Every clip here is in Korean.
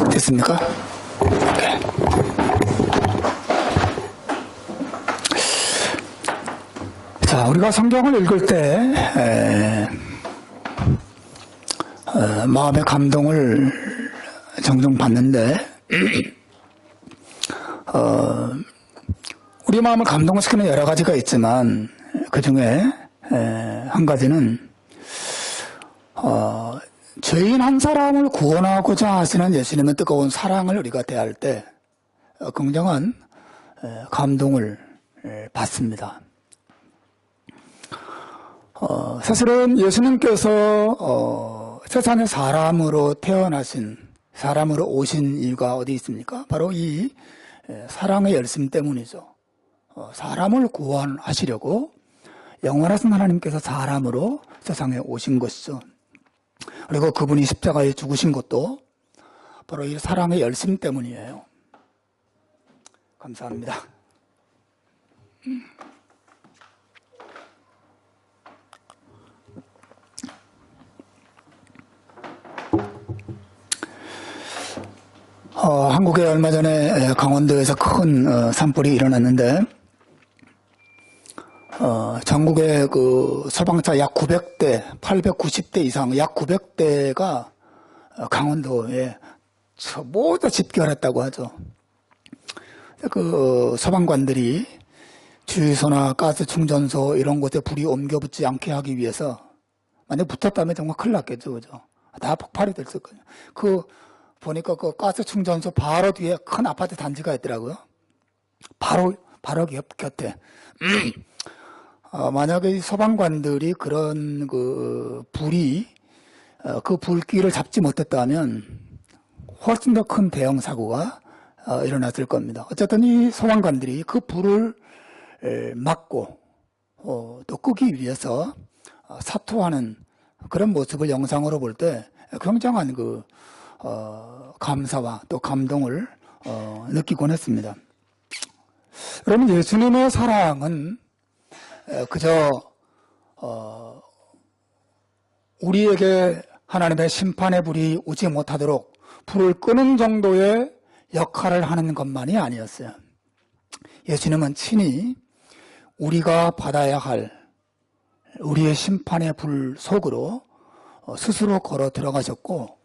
됐습니까? 네. 자, 우리가 성경을 읽을 때 마음의 감동을 종종 받는데 우리 마음을 감동시키는 여러 가지가 있지만 그 중에 한 가지는 죄인 한 사람을 구원하고자 하시는 예수님의 뜨거운 사랑을 우리가 대할 때 굉장한 감동을 받습니다. 사실은 예수님께서 세상에 사람으로 태어나신, 사람으로 오신 이유가 어디 있습니까? 바로 이 사랑의 열심 때문이죠. 사람을 구원하시려고 영원하신 하나님께서 사람으로 세상에 오신 것이죠. 그리고 그분이 십자가에 죽으신 것도 바로 이 사랑의 열심 때문이에요. 감사합니다. 한국에 얼마 전에 강원도에서 큰 산불이 일어났는데 전국에 그 소방차 약 900대, 890대 이상 약 900대가 강원도에 모두 집결했다고 하죠. 그 소방관들이 주유소나 가스 충전소 이런 곳에 불이 옮겨 붙지 않게 하기 위해서 만약 붙었다면 정말 큰일 났겠죠, 그죠? 다 폭발이 됐을 거예요. 보니까 그 가스 충전소 바로 뒤에 큰 아파트 단지가 있더라고요. 바로 곁에. 만약에 소방관들이 그런 그 불길을 잡지 못했다면 훨씬 더 큰 대형 사고가 일어났을 겁니다. 어쨌든 이 소방관들이 그 불을 막고 또 끄기 위해서 사투하는 그런 모습을 영상으로 볼 때 굉장한 감사와 또 감동을 느끼곤 했습니다. 여러분, 예수님의 사랑은 그저 우리에게 하나님의 심판의 불이 오지 못하도록 불을 끄는 정도의 역할을 하는 것만이 아니었어요. 예수님은 친히 우리가 받아야 할 우리의 심판의 불 속으로 스스로 걸어 들어가셨고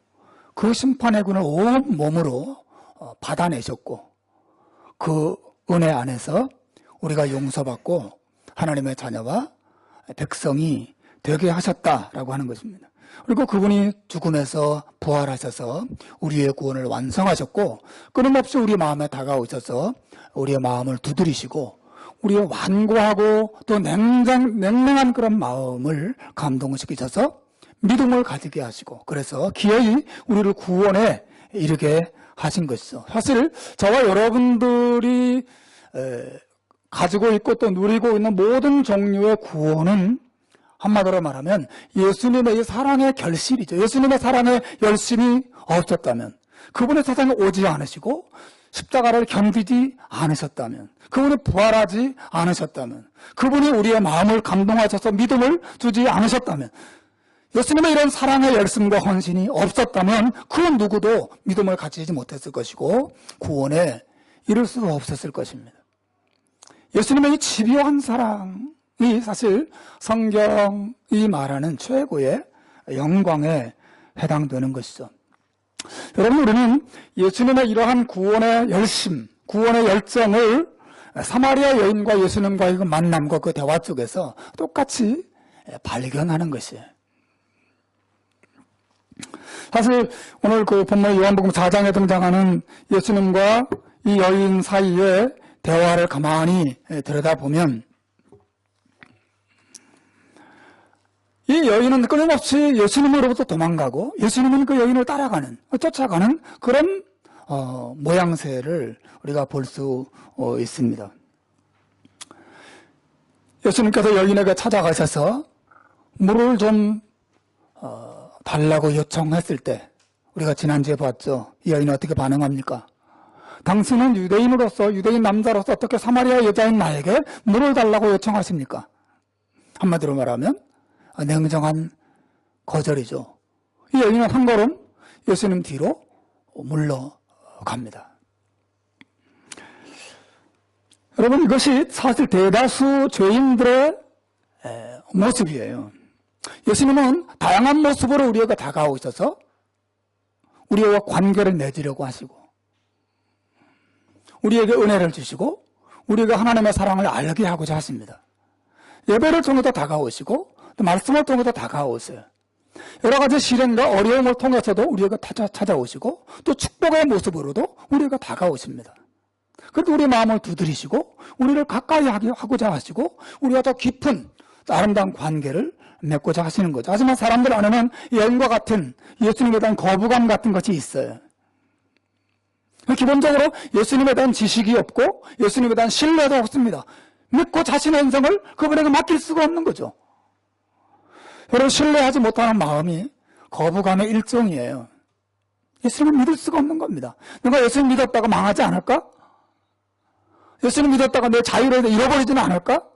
그 심판의 군을 온 몸으로 받아내셨고 그 은혜 안에서 우리가 용서받고 하나님의 자녀와 백성이 되게 하셨다라고 하는 것입니다. 그리고 그분이 죽음에서 부활하셔서 우리의 구원을 완성하셨고 끊임없이 우리 마음에 다가오셔서 우리의 마음을 두드리시고 우리의 완고하고 또 냉랭한 그런 마음을 감동시키셔서 믿음을 가지게 하시고 그래서 기어이 우리를 구원에 이르게 하신 것이죠. 사실 저와 여러분들이 가지고 있고 또 누리고 있는 모든 종류의 구원은 한마디로 말하면 예수님의 이 사랑의 결실이죠. 예수님의 사랑의 열심이 없었다면, 그분의 세상에 오지 않으시고 십자가를 견디지 않으셨다면, 그분이 부활하지 않으셨다면, 그분이 우리의 마음을 감동하셔서 믿음을 주지 않으셨다면, 예수님의 이런 사랑의 열심과 헌신이 없었다면 그 누구도 믿음을 가지지 못했을 것이고 구원에 이를 수 없었을 것입니다. 예수님의 이 집요한 사랑이 사실 성경이 말하는 최고의 영광에 해당되는 것이죠. 여러분, 우리는 예수님의 이러한 구원의 열심, 구원의 열정을 사마리아 여인과 예수님과의 그 만남과 그 대화 속에서 똑같이 발견하는 것이에요. 사실 오늘 그 본문 요한복음 4장에 등장하는 예수님과 이 여인 사이에 대화를 가만히 들여다보면 이 여인은 끊임없이 예수님으로부터 도망가고 예수님은 그 여인을 따라가는, 쫓아가는 그런 모양새를 우리가 볼 수 있습니다. 예수님께서 여인에게 찾아가셔서 물을 좀 달라고 요청했을 때 우리가 지난주에 봤죠. 이 여인은 어떻게 반응합니까? 당신은 유대인으로서, 유대인 남자로서 어떻게 사마리아 여자인 나에게 물을 달라고 요청하십니까? 한마디로 말하면 냉정한 거절이죠. 이 여인은 한 걸음 예수님 뒤로 물러갑니다. 여러분, 이것이 사실 대다수 죄인들의 모습이에요. 예수님은 다양한 모습으로 우리에게 다가오셔서 우리와 관계를 맺으려고 하시고, 우리에게 은혜를 주시고, 우리가 하나님의 사랑을 알게 하고자 하십니다. 예배를 통해서 다가오시고, 또 말씀을 통해서 다가오세요. 여러 가지 시련과 어려움을 통해서도 우리에게 찾아오시고, 또 축복의 모습으로도 우리에게 다가오십니다. 그래도 우리 마음을 두드리시고, 우리를 가까이 하고자 하시고, 우리와 더 깊은 아름다운 관계를 맺고자 하시는 거죠. 하지만 사람들 안에는 여인과 같은 예수님에 대한 거부감 같은 것이 있어요. 기본적으로 예수님에 대한 지식이 없고 예수님에 대한 신뢰도 없습니다. 믿고 자신의 인생을 그분에게 맡길 수가 없는 거죠. 여러분, 신뢰하지 못하는 마음이 거부감의 일종이에요. 예수님을 믿을 수가 없는 겁니다. 내가 예수님 믿었다가 망하지 않을까? 예수님 믿었다가 내 자유를 잃어버리지는 않을까?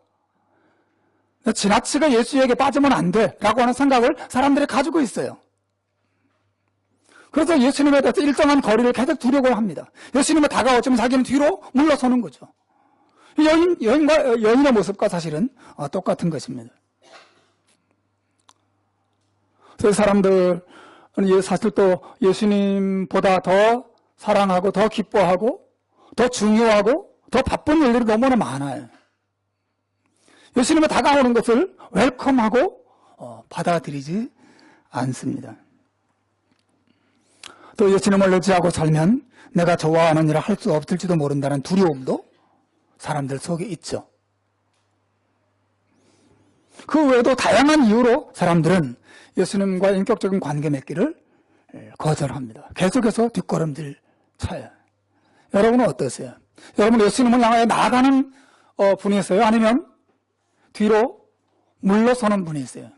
지나치게 예수에게 빠지면 안 돼 라고 하는 생각을 사람들이 가지고 있어요. 그래서 예수님에 대해서 일정한 거리를 계속 두려고 합니다. 예수님이 다가오지만 자기는 뒤로 물러서는 거죠. 여인의 모습과 사실은 똑같은 것입니다. 그래서 사람들은 사실 또 예수님보다 더 사랑하고 더 기뻐하고 더 중요하고 더 바쁜 일들이 너무나 많아요. 예수님이 다가오는 것을 웰컴하고 받아들이지 않습니다. 또 예수님을 의지하고 살면 내가 좋아하는 일을 할 수 없을지도 모른다는 두려움도 사람들 속에 있죠. 그 외에도 다양한 이유로 사람들은 예수님과 인격적인 관계 맺기를 거절합니다. 계속해서 뒷걸음질 쳐요. 여러분은 어떠세요? 여러분 예수님을 향하여 나아가는 분이세요? 아니면 뒤로 물러서는 분이세요?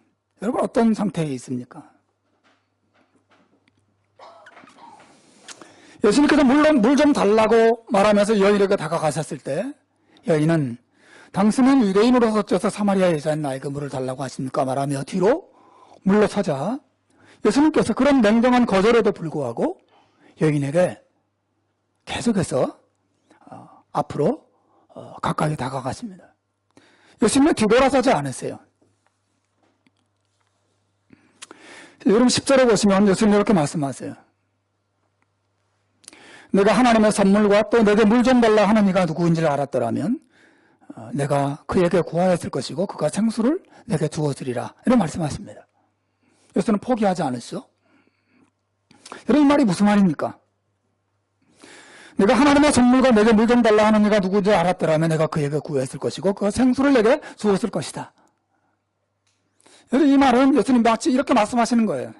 여러분 어떤 상태에 있습니까? 예수님께서 물 좀 달라고 말하면서 여인에게 다가가셨을 때 여인은 당신은 유대인으로서 어째서 사마리아 여자인 나에게 물을 달라고 하십니까? 말하며 뒤로 물러서자 예수님께서 그런 냉정한 거절에도 불구하고 여인에게 계속해서 앞으로 가까이 다가가십니다. 예수님은 뒤돌아서지 않으세요. 여러분 10절에 보시면 예수님이 이렇게 말씀하세요. 내가 하나님의 선물과 또 내게 물 좀 달라 하는 이가 누구인지를 알았더라면 내가 그에게 구하였을 것이고 그가 생수를 내게 주었으리라 이런 말씀하십니다. 예수는 포기하지 않으시죠? 여러분 이 말이 무슨 말입니까? 내가 하나님의 선물과 내게 물 좀 달라 하는 이가 누구인지 알았더라면 내가 그에게 구했을 것이고 그가 생수를 내게 주었을 것이다. 여러분 이 말은 예수님 마치 이렇게 말씀하시는 거예요.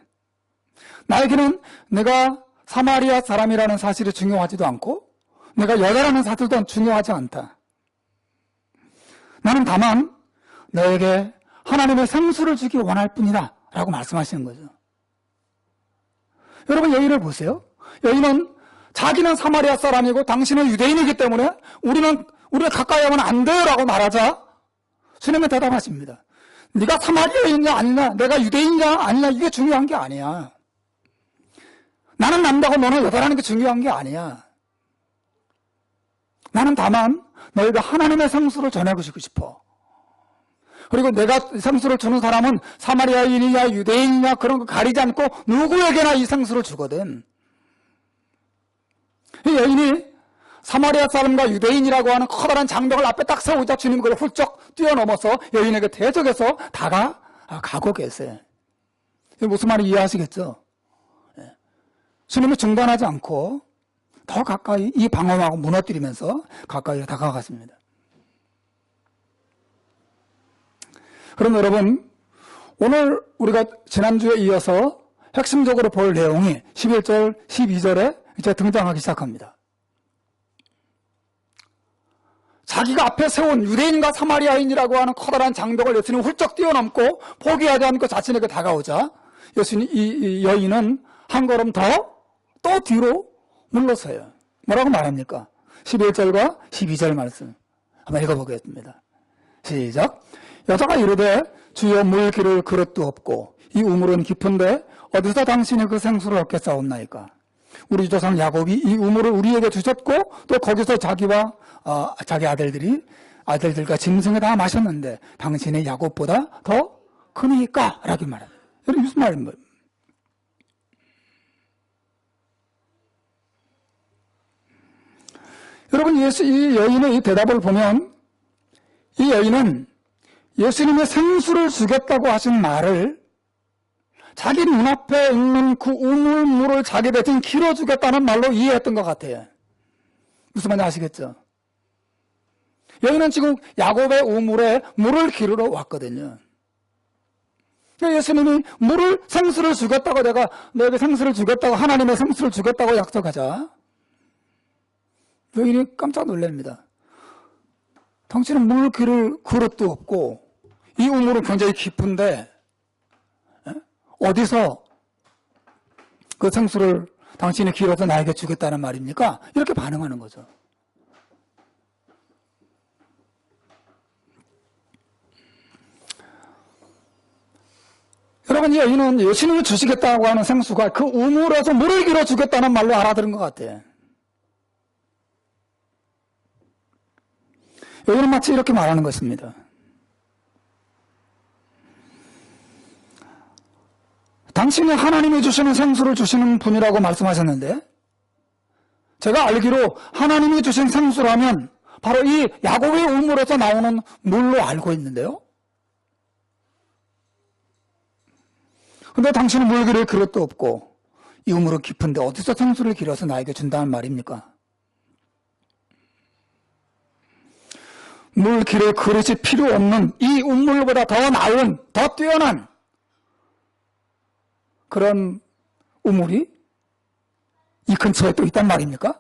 나에게는 내가 사마리아 사람이라는 사실이 중요하지도 않고 내가 여자라는 사실도 중요하지 않다. 나는 다만 너에게 하나님의 생수를 주기 원할 뿐이다 라고 말씀하시는 거죠. 여러분 여인을 보세요. 여인은 자기는 사마리아 사람이고 당신은 유대인이기 때문에 우리가 가까이 하면 안 돼요 라고 말하자 주님은 대답하십니다. 네가 사마리아인이냐 아니냐 내가 유대인이냐 아니냐 이게 중요한 게 아니야. 나는 남자고 너는 여자라는 게 중요한 게 아니야. 나는 다만 너희가 하나님의 생수를 전해주고 싶어. 그리고 내가 생수를 주는 사람은 사마리아인이냐 유대인이냐 그런 거 가리지 않고 누구에게나 이 생수를 주거든. 이 여인이 사마리아 사람과 유대인이라고 하는 커다란 장벽을 앞에 딱 세우자 주님 그걸 훌쩍 뛰어넘어서 여인에게 대적해서 다가가고 계세요. 무슨 말인지 이해하시겠죠? 주님이 중단하지 않고 더 가까이 이 방어막을 무너뜨리면서 가까이 다가갔습니다. 그럼 여러분 오늘 우리가 지난주에 이어서 핵심적으로 볼 내용이 11절, 12절에 이제 등장하기 시작합니다. 자기가 앞에 세운 유대인과 사마리아인이라고 하는 커다란 장벽을 예수님이 훌쩍 뛰어넘고 포기하지 않고 자신에게 다가오자 예수님 이 여인은 한 걸음 더 또 뒤로 물러서요. 뭐라고 말합니까? 11절과 12절 말씀 한번 읽어보겠습니다. 시작. 여자가 이르되 주여 물 기를 그릇도 없고 이 우물은 깊은데 어디서 당신이 그 생수를 얻겠사옵나이까? 우리 조상 야곱이 이 우물을 우리에게 주셨고 또 거기서 자기와 자기 아들들과 짐승을 다 마셨는데 당신의 야곱보다 더 크니까 라고 말합니다. 여러분 무슨 말입니까? 여러분 이 여인의 이 대답을 보면 이 여인은 예수님의 생수를 주겠다고 하신 말을 자기 눈앞에 있는 그 우물물을 자기 대신 길어주겠다는 말로 이해했던 것 같아요. 무슨 말인지 아시겠죠? 여인은 지금 야곱의 우물에 물을 기르러 왔거든요. 예수님이 생수를 주겠다고 내가 너에게 생수를 주겠다고 하나님의 생수를 주겠다고 약속하자. 여인이 깜짝 놀랍니다. 당신은 물 기를 그릇도 없고 이 우물은 굉장히 깊은데 어디서 그 생수를 당신이 길어서 나에게 주겠다는 말입니까? 이렇게 반응하는 거죠. 여러분, 이 여인은 예수님이 주시겠다고 하는 생수가 그 우물에서 물을 길어 주겠다는 말로 알아들은 것 같아요. 여인은 마치 이렇게 말하는 것입니다. 당신이 하나님이 주시는 생수를 주시는 분이라고 말씀하셨는데 제가 알기로 하나님이 주신 생수라면 바로 이 야곱의 우물에서 나오는 물로 알고 있는데요. 근데 당신은 물 기를 그릇도 없고 이 우물은 깊은데 어디서 생수를 길어서 나에게 준다는 말입니까? 물 기를 그릇이 필요 없는 이 우물보다 더 나은, 더 뛰어난 그런 우물이 이 근처에 또 있단 말입니까?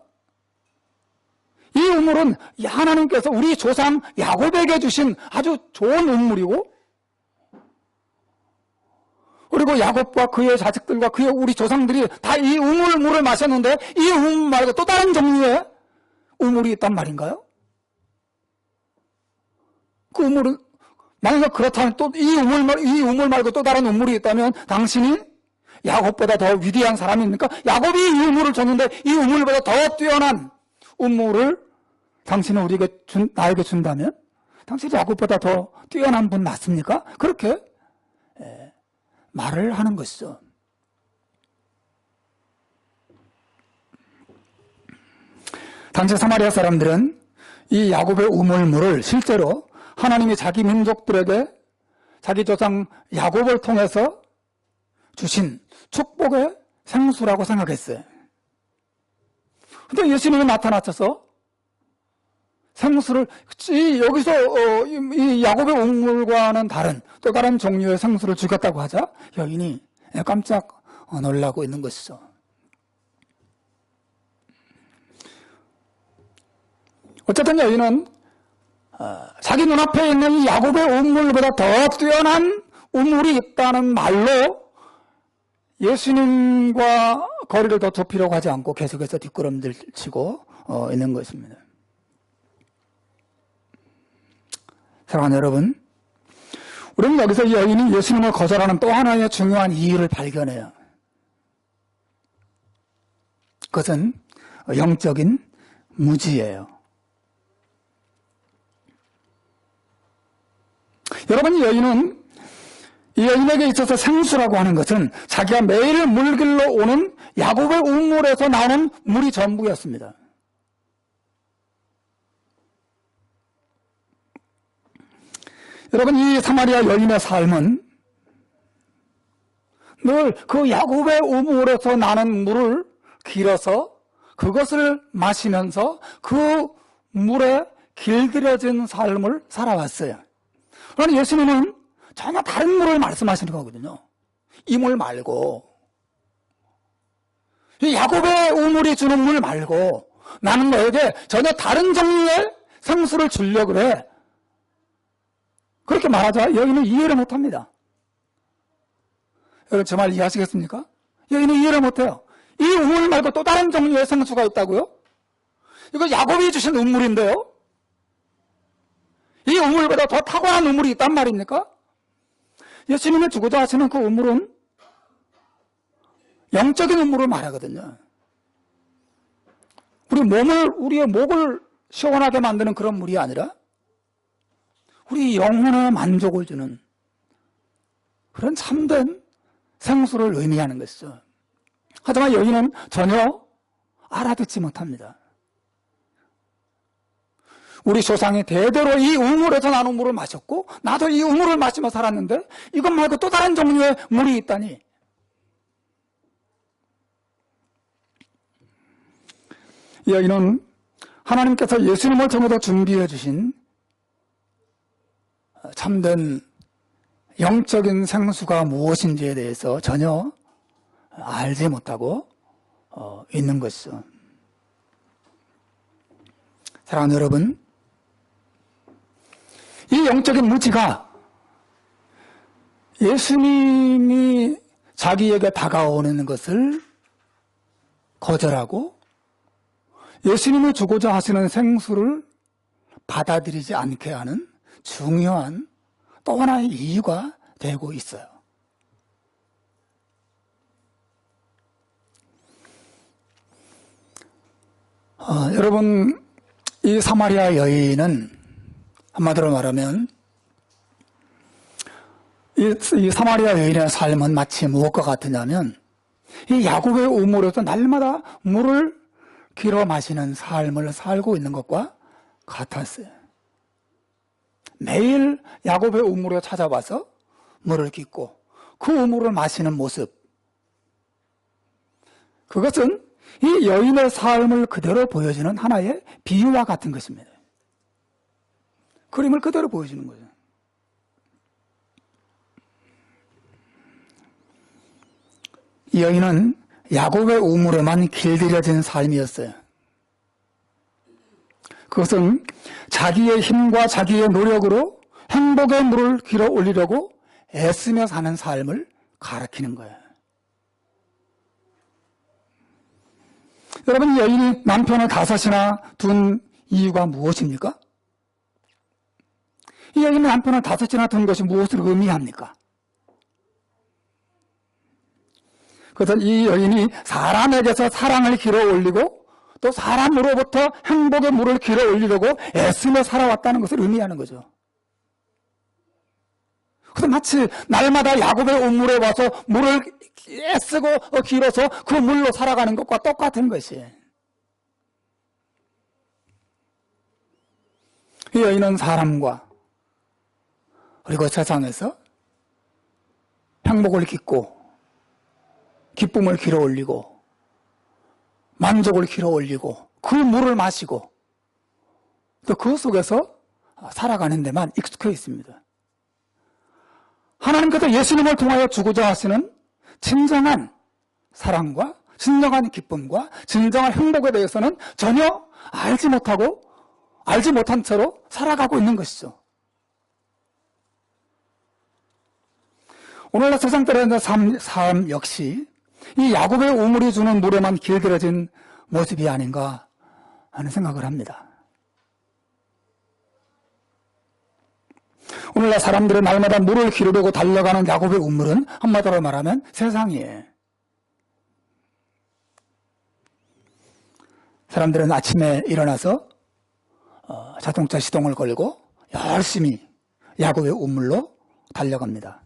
이 우물은 하나님께서 우리 조상 야곱에게 주신 아주 좋은 우물이고 그리고 야곱과 그의 자식들과 그의 우리 조상들이 다 이 우물물을 마셨는데 이 우물 말고 또 다른 종류의 우물이 있단 말인가요? 그 우물은 만약 그렇다면 또 이 우물 말고 또 다른 우물이 있다면 당신이 야곱보다 더 위대한 사람입니까? 야곱이 이 우물을 줬는데 이 우물보다 더 뛰어난 우물을 당신은 나에게 준다면 당신이 야곱보다 더 뛰어난 분 맞습니까? 그렇게 말을 하는 것이죠. 당시 사마리아 사람들은 이 야곱의 우물물을 실제로 하나님이 자기 민족들에게 자기 조상 야곱을 통해서 주신 축복의 생수라고 생각했어요. 근데 예수님이 나타나셔서 생수를 여기서 이 야곱의 우물과는 다른 또 다른 종류의 생수를 주겠다고 하자 여인이 깜짝 놀라고 있는 것이죠. 어쨌든 여인은 자기 눈앞에 있는 이 야곱의 우물보다 더 뛰어난 우물이 있다는 말로 예수님과 거리를 더 좁히려고 하지 않고 계속해서 뒷걸음질 치고 있는 것입니다. 사랑하는 여러분, 우리는 여기서 이 여인이 예수님을 거절하는 또 하나의 중요한 이유를 발견해요. 그것은 영적인 무지예요. 여러분, 이 여인에게 있어서 생수라고 하는 것은 자기가 매일 물길로 오는 야곱의 우물에서 나오는 물이 전부였습니다. 여러분, 이 사마리아 여인의 삶은 늘 그 야곱의 우물에서 나는 물을 길어서 그것을 마시면서 그 물에 길들여진 삶을 살아왔어요. 그러나 예수님은 전혀 다른 물을 말씀하시는 거거든요. 이 물 말고 이 야곱의 우물이 주는 물 말고 나는 너에게 전혀 다른 종류의 생수를 주려고 그래. 그렇게 말하자 여인은 이해를 못합니다. 여러분 제 말 이해하시겠습니까? 여인은 이해를 못해요. 이 우물 말고 또 다른 종류의 생수가 있다고요? 이거 야곱이 주신 우물인데요. 이 우물보다 더 탁월한 우물이 있단 말입니까? 예수님이 주고자 하시는 그 우물은 영적인 우물을 말하거든요. 우리의 목을 시원하게 만드는 그런 물이 아니라 우리 영혼에 만족을 주는 그런 참된 생수를 의미하는 것이죠. 하지만 여인은 전혀 알아듣지 못합니다. 우리 조상이 대대로 이 우물에서 나는 물을 마셨고 나도 이 우물을 마시며 살았는데 이것 말고 또 다른 종류의 물이 있다니. 이 여인은 하나님께서 예수님을 통해서 준비해 주신 참된 영적인 생수가 무엇인지에 대해서 전혀 알지 못하고 있는 것이죠. 사랑하는 여러분, 이 영적인 무지가 예수님이 자기에게 다가오는 것을 거절하고 예수님이 주고자 하시는 생수를 받아들이지 않게 하는 중요한 또 하나의 이유가 되고 있어요. 여러분, 이 사마리아 여인은 한마디로 말하면 이 사마리아 여인의 삶은 마치 무엇과 같으냐면 이 야곱의 우물에서 날마다 물을 길어 마시는 삶을 살고 있는 것과 같았어요. 매일 야곱의 우물에 찾아와서 물을 깃고 그 우물을 마시는 모습, 그것은 이 여인의 삶을 그대로 보여주는 하나의 비유와 같은 것입니다. 그림을 그대로 보여주는 거죠. 이 여인은 야곱의 우물에만 길들여진 삶이었어요. 그것은 자기의 힘과 자기의 노력으로 행복의 물을 길어 올리려고 애쓰며 사는 삶을 가리키는 거예요. 여러분, 이 여인이 남편을 5이나 둔 이유가 무엇입니까? 이 여인이 남편을 5이나 둔 것이 무엇을 의미합니까? 그것은 이 여인이 사람에게서 사랑을 길어 올리고 또 사람으로부터 행복의 물을 길어 올리려고 애쓰며 살아왔다는 것을 의미하는 거죠. 그래서 마치 날마다 야곱의 우물에 와서 물을 애쓰고 길어서 그 물로 살아가는 것과 똑같은 것이에요. 이 여인은 사람과 그리고 세상에서 행복을 깃고 기쁨을 길어 올리고 만족을 길어 올리고 그 물을 마시고 또 그 속에서 살아가는 데만 익숙해 있습니다. 하나님께서 예수님을 통하여 주고자 하시는 진정한 사랑과 진정한 기쁨과 진정한 행복에 대해서는 전혀 알지 못하고 알지 못한 채로 살아가고 있는 것이죠. 오늘날 세상 때의 삶 역시 이 야곱의 우물이 주는 물에만 길들여진 모습이 아닌가 하는 생각을 합니다. 오늘날 사람들은 날마다 물을 기르려고 달려가는 야곱의 우물은 한마디로 말하면 세상이에요. 사람들은 아침에 일어나서 자동차 시동을 걸고 열심히 야곱의 우물로 달려갑니다.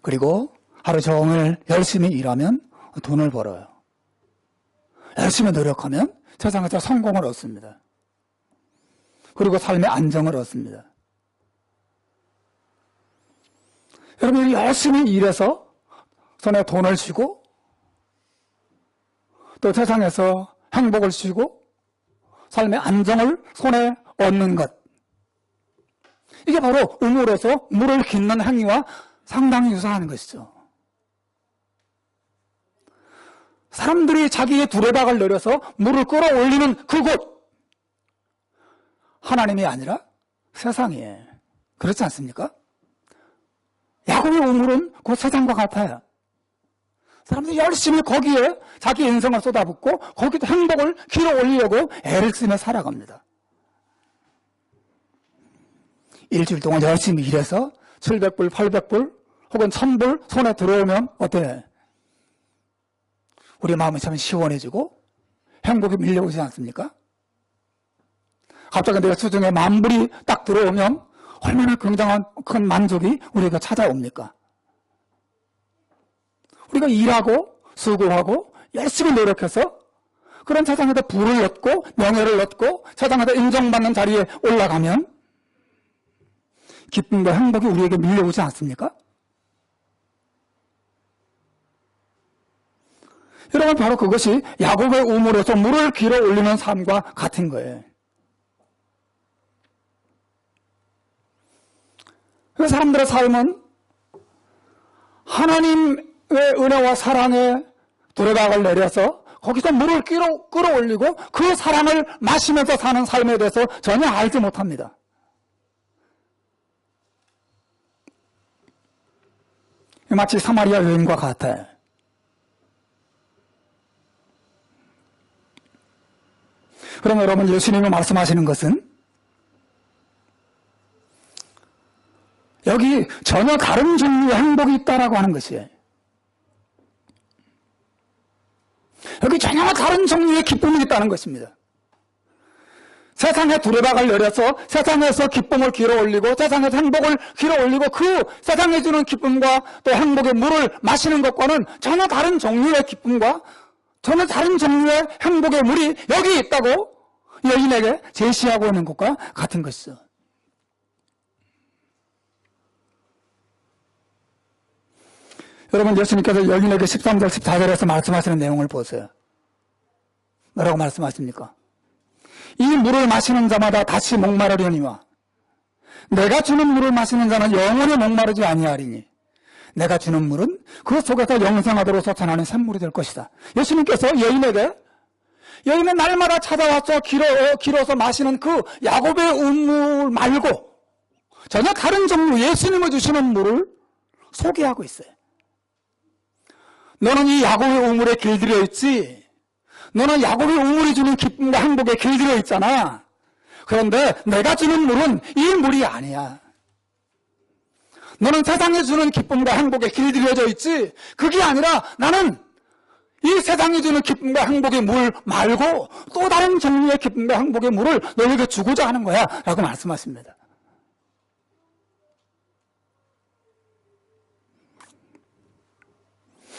그리고 하루 종일 열심히 일하면 돈을 벌어요. 열심히 노력하면 세상에서 성공을 얻습니다. 그리고 삶의 안정을 얻습니다. 여러분이 열심히 일해서 손에 돈을 쥐고 또 세상에서 행복을 쥐고 삶의 안정을 손에 얻는 것, 이게 바로 우물에서 물을 깃는 행위와 상당히 유사한 것이죠. 사람들이 자기의 두레박을 내려서 물을 끌어올리는 그곳, 하나님이 아니라 세상이에요. 그렇지 않습니까? 야곱의 우물은 그 세상과 같아요. 사람들이 열심히 거기에 자기 인생을 쏟아붓고 거기도 행복을 길어 올리려고 애를 쓰며 살아갑니다. 일주일 동안 열심히 일해서 700불, 800불 혹은 1000불 손에 들어오면 어때요? 우리 마음이 참 시원해지고 행복이 밀려오지 않습니까? 갑자기 내 수중에 만불이 딱 들어오면 얼마나 굉장한 큰 만족이 우리가 찾아옵니까? 우리가 일하고 수고하고 열심히 노력해서 그런 세상에다 부를 얻고 명예를 얻고 세상에다 인정받는 자리에 올라가면 기쁨과 행복이 우리에게 밀려오지 않습니까? 여러분, 바로 그것이 야곱의 우물에서 물을 길어 올리는 삶과 같은 거예요. 그 사람들의 삶은 하나님의 은혜와 사랑에 두레박을 내려서 거기서 물을 끌어올리고 그 사랑을 마시면서 사는 삶에 대해서 전혀 알지 못합니다. 마치 사마리아 여인과 같아요. 그럼 여러분, 예수님이 말씀하시는 것은 여기 전혀 다른 종류의 행복이 있다라고 하는 것이에요. 여기 전혀 다른 종류의 기쁨이 있다는 것입니다. 세상에 두레박을 내려서 세상에서 기쁨을 길어올리고 세상에서 행복을 길어올리고 그 세상에 주는 기쁨과 또 행복의 물을 마시는 것과는 전혀 다른 종류의 기쁨과 전혀 다른 종류의 행복의 물이 여기 있다고 여인에게 제시하고 있는 것과 같은 것이죠. 여러분, 예수님께서 여인에게 13절 14절에서 말씀하시는 내용을 보세요. 뭐라고 말씀하십니까? 이 물을 마시는 자마다 다시 목마르려니와 내가 주는 물을 마시는 자는 영원히 목마르지 아니하리니 내가 주는 물은 그 속에서 영생하도록 솟아나는 샘물이 될 것이다. 예수님께서 여인에게 여인은 날마다 찾아와서 길어서 마시는 그 야곱의 우물 말고 전혀 다른 종류 예수님이 주시는 물을 소개하고 있어요. 너는 이 야곱의 우물에 길들여 있지. 너는 야곱의 우물이 주는 기쁨과 행복에 길들여 있잖아. 그런데 내가 주는 물은 이 물이 아니야. 너는 세상에 주는 기쁨과 행복에 길들여져 있지. 그게 아니라 나는 이 세상이 주는 기쁨과 행복의 물 말고 또 다른 종류의 기쁨과 행복의 물을 너에게 주고자 하는 거야 라고 말씀하십니다.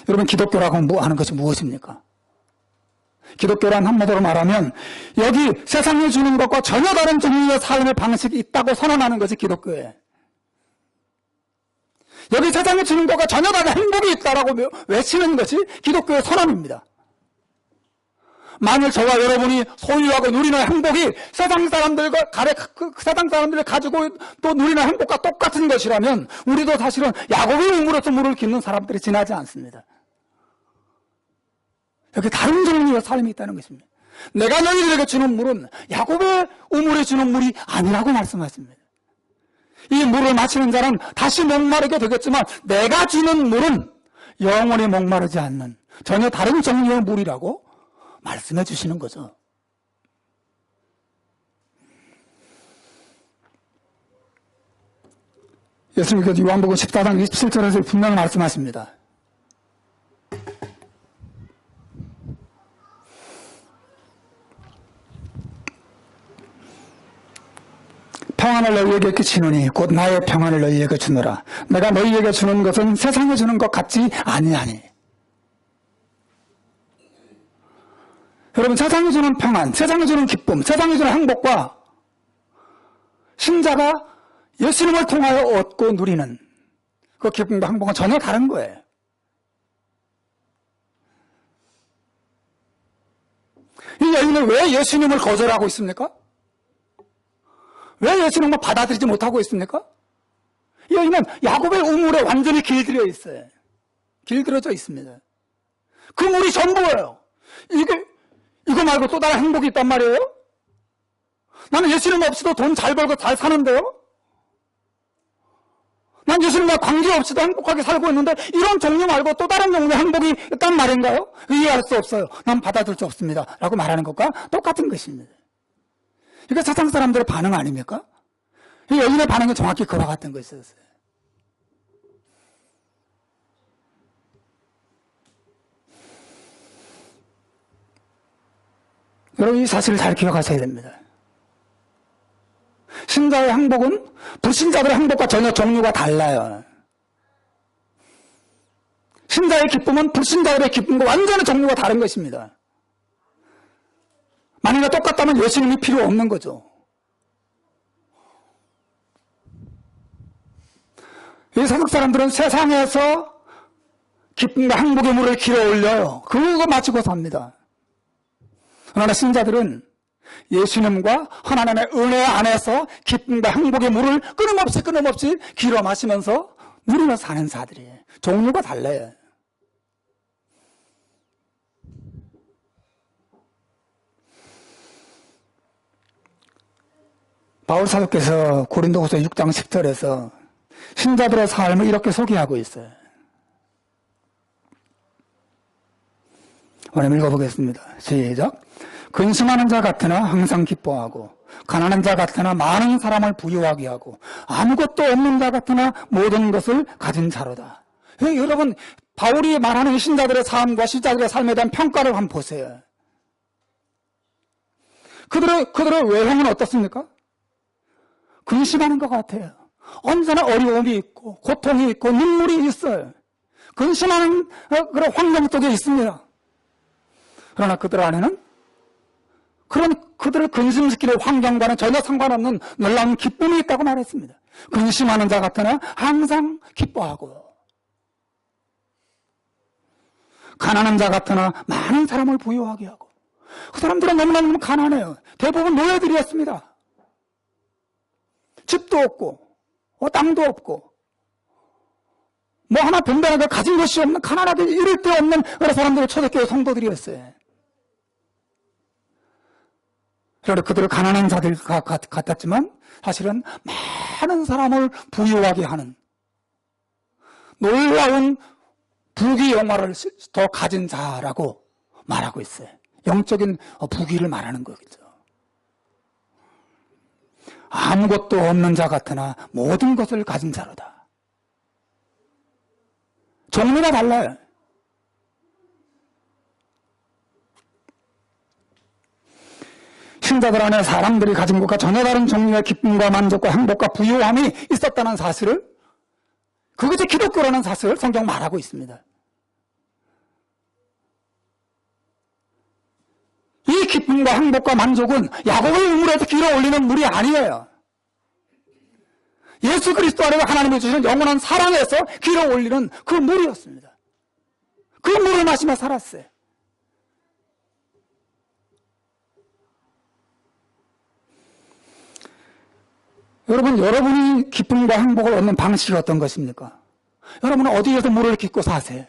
여러분, 기독교라고 하는 것이 무엇입니까? 기독교란 한마디로 말하면 여기 세상이 주는 것과 전혀 다른 종류의 삶의 방식이 있다고 선언하는 것이 기독교예요. 여기 세상이 주는 것과 전혀 다른 행복이 있다라고 외치는 것이 기독교의 선언입니다. 만일 저와 여러분이 소유하고 누리는 행복이 세상 사람들이 가지고 또 누리는 행복과 똑같은 것이라면 우리도 사실은 야곱의 우물에서 물을 깃는 사람들이 지나지 않습니다. 여기 다른 종류의 삶이 있다는 것입니다. 내가 너희들에게 주는 물은 야곱의 우물에 주는 물이 아니라고 말씀하십니다. 이 물을 마시는 자는 다시 목마르게 되겠지만 내가 주는 물은 영원히 목마르지 않는 전혀 다른 종류의 물이라고 말씀해 주시는 거죠. 예수님께서 요한복음 14장 27절에서 분명히 말씀하십니다. 평안을 너희에게 끼치노니 곧 나의 평안을 너희에게 주노라. 내가 너희에게 주는 것은 세상에 주는 것 같지 아니하니. 여러분, 세상에 주는 평안, 세상에 주는 기쁨, 세상에 주는 행복과 신자가 예수님을 통하여 얻고 누리는 그 기쁨과 행복은 전혀 다른 거예요. 이 여인은 왜 예수님을 거절하고 있습니까? 왜 예수님을 받아들이지 못하고 있습니까? 이 여인은 야곱의 우물에 완전히 길들여 있어요. 길들여져 있습니다. 그 물이 전부예요. 이거 말고 또 다른 행복이 있단 말이에요? 나는 예수님 없이도 돈 잘 벌고 잘 사는데요? 난 예수님과 관계없이도 행복하게 살고 있는데 이런 종류 말고 또 다른 종류의 행복이 있단 말인가요? 이해할 수 없어요. 난 받아들일 수 없습니다. 라고 말하는 것과 똑같은 것입니다. 이게 세상 사람들의 반응 아닙니까? 이 여인의 반응이 정확히 그와 같은 것이었어요. 여러분 이 사실을 잘 기억하셔야 됩니다. 신자의 행복은 불신자들의 행복과 전혀 종류가 달라요. 신자의 기쁨은 불신자들의 기쁨과 완전히 종류가 다른 것입니다. 만약에 똑같다면 예수님이 필요 없는 거죠. 이 세상 사람들은 세상에서 기쁨과 행복의 물을 길어 올려요. 그거 마치고 삽니다. 그러나 신자들은 예수님과 하나님의 은혜 안에서 기쁨과 행복의 물을 끊임없이 길어 마시면서 누리며 사는 자들이에요. 종류가 달라요. 바울 사도께서 고린도후서 6장 10절에서 신자들의 삶을 이렇게 소개하고 있어요. 오늘 읽어보겠습니다. 시작. 근심하는 자 같으나 항상 기뻐하고 가난한 자 같으나 많은 사람을 부유하게 하고 아무것도 없는 자 같으나 모든 것을 가진 자로다. 여러분 바울이 말하는 신자들의 삶과 신자들의 삶에 대한 평가를 한번 보세요. 그들의 외형은 어떻습니까? 근심하는 것 같아요. 언제나 어려움이 있고 고통이 있고 눈물이 있어요. 근심하는 그런 환경 속에 있습니다. 그러나 그들 안에는 그들을 근심시키는 환경과는 전혀 상관없는 놀라운 기쁨이 있다고 말했습니다. 근심하는 자 같으나 항상 기뻐하고 가난한 자 같으나 많은 사람을 부유하게 하고. 그 사람들은 너무너무 가난해요. 대부분 노예들이었습니다. 집도 없고 땅도 없고 뭐 하나 변변하게 가진 것이 없는 가난하게 이를 데 없는 여러 사람들의 초대교회 성도들이었어요. 그런데 그들은 가난한 자들 같았지만 사실은 많은 사람을 부유하게 하는 놀라운 부귀 영화를 더 가진 자라고 말하고 있어요. 영적인 부귀를 말하는 거겠죠. 아무것도 없는 자 같으나 모든 것을 가진 자로다. 종류가 달라요. 신자들 안에 사람들이 가진 것과 전혀 다른 종류의 기쁨과 만족과 행복과 부유함이 있었다는 사실을, 그것이 기독교라는 사실을 성경 말하고 있습니다. 이 기쁨과 행복과 만족은 야곱의 우물에서 길어 올리는 물이 아니에요. 예수 그리스도 안에서 하나님이 주시는 영원한 사랑에서 길어 올리는 그 물이었습니다. 그 물을 마시며 살았어요. 여러분이 기쁨과 행복을 얻는 방식이 어떤 것입니까? 여러분은 어디에서 물을 깃고 사세요?